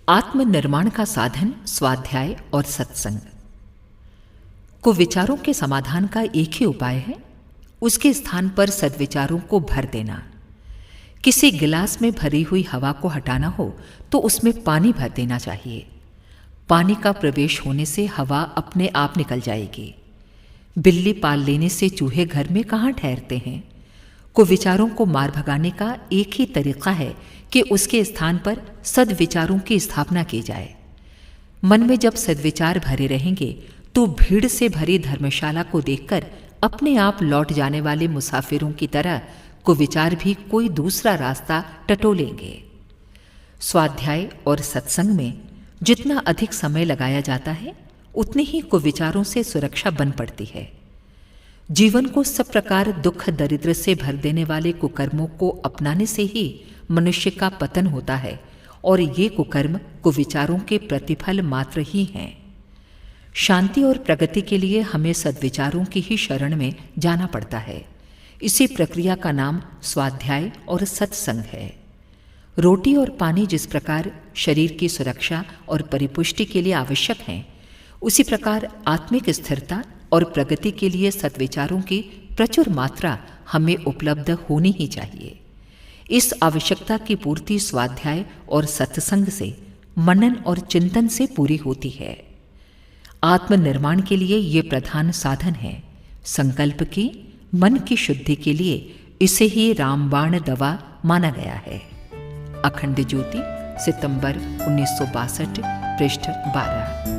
आत्मनिर्माण का साधन स्वाध्याय और सत्संग। कुविचारों के समाधान का एक ही उपाय है, उसके स्थान पर सद्विचारों को भर देना। किसी गिलास में भरी हुई हवा को हटाना हो तो उसमें पानी भर देना चाहिए। पानी का प्रवेश होने से हवा अपने आप निकल जाएगी। बिल्ली पाल लेने से चूहे घर में कहाँ ठहरते हैं। कुविचारों को मार भगाने का एक ही तरीका है कि उसके स्थान पर सद्विचारों की स्थापना की जाए। मन में जब सद्विचार भरे रहेंगे तो भीड़ से भरी धर्मशाला को देखकर अपने आप लौट जाने वाले मुसाफिरों की तरह कुविचार भी कोई दूसरा रास्ता टटोलेंगे। स्वाध्याय और सत्संग में जितना अधिक समय लगाया जाता है उतनी ही कुविचारों से सुरक्षा बन पड़ती है। जीवन को सब प्रकार दुख दरिद्र से भर देने वाले कुकर्मों को अपनाने से ही मनुष्य का पतन होता है और ये कुकर्म कुविचारों के प्रतिफल मात्र ही हैं। शांति और प्रगति के लिए हमें सद्विचारों की ही शरण में जाना पड़ता है। इसी प्रक्रिया का नाम स्वाध्याय और सत्संग है। रोटी और पानी जिस प्रकार शरीर की सुरक्षा और परिपुष्टि के लिए आवश्यक हैं, उसी प्रकार आत्मिक स्थिरता और प्रगति के लिए सद्विचारों की प्रचुर मात्रा हमें उपलब्ध होनी ही चाहिए। इस आवश्यकता की पूर्ति स्वाध्याय और सत्संग से, मनन और चिंतन से पूरी होती है। आत्मनिर्माण के लिए ये प्रधान साधन है। संकल्प की, मन की शुद्धि के लिए इसे ही रामबाण दवा माना गया है। अखंड ज्योति, सितंबर 1962, पृष्ठ 12।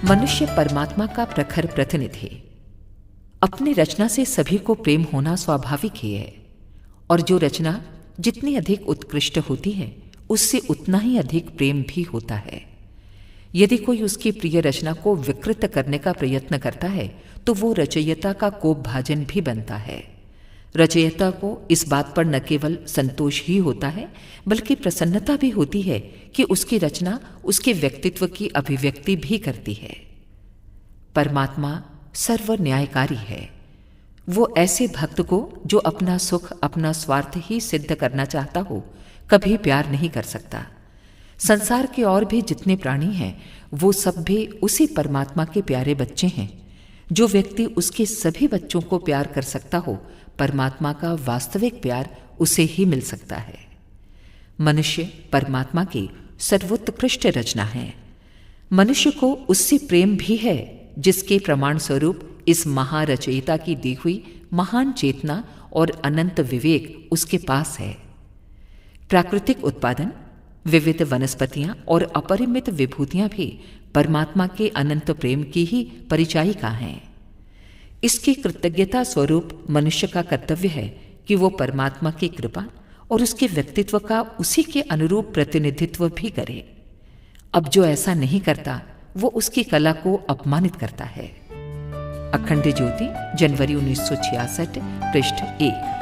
मनुष्य परमात्मा का प्रखर प्रतिनिधि। अपनी रचना से सभी को प्रेम होना स्वाभाविक ही है, और जो रचना जितनी अधिक उत्कृष्ट होती है उससे उतना ही अधिक प्रेम भी होता है। यदि कोई उसकी प्रिय रचना को विकृत करने का प्रयत्न करता है तो वो रचयिता का कोपभाजन भी बनता है। रचयिता को इस बात पर न केवल संतोष ही होता है बल्कि प्रसन्नता भी होती है कि उसकी रचना उसके व्यक्तित्व की अभिव्यक्ति भी करती है। परमात्मा सर्व न्यायकारी है। वो ऐसे भक्त को जो अपना सुख, अपना स्वार्थ ही सिद्ध करना चाहता हो, कभी प्यार नहीं कर सकता। संसार के और भी जितने प्राणी हैं वो सब भी उसी परमात्मा के प्यारे बच्चे हैं। जो व्यक्ति उसके सभी बच्चों को प्यार कर सकता हो, परमात्मा का वास्तविक प्यार उसे ही मिल सकता है। मनुष्य परमात्मा की सर्वोत्कृष्ट रचना है। मनुष्य को उससे प्रेम भी है जिसके प्रमाण स्वरूप इस महारचयिता की दी हुई महान चेतना और अनंत विवेक उसके पास है। प्राकृतिक उत्पादन, विविध वनस्पतियां और अपरिमित विभूतियां भी परमात्मा के अनंत प्रेम की ही परिचायिका हैं। इसकी कृतज्ञता स्वरूप मनुष्य का कर्तव्य है कि वो परमात्मा की कृपा और उसके व्यक्तित्व का उसी के अनुरूप प्रतिनिधित्व भी करे। अब जो ऐसा नहीं करता वो उसकी कला को अपमानित करता है। अखंड ज्योति, जनवरी 1966, पृष्ठ 1।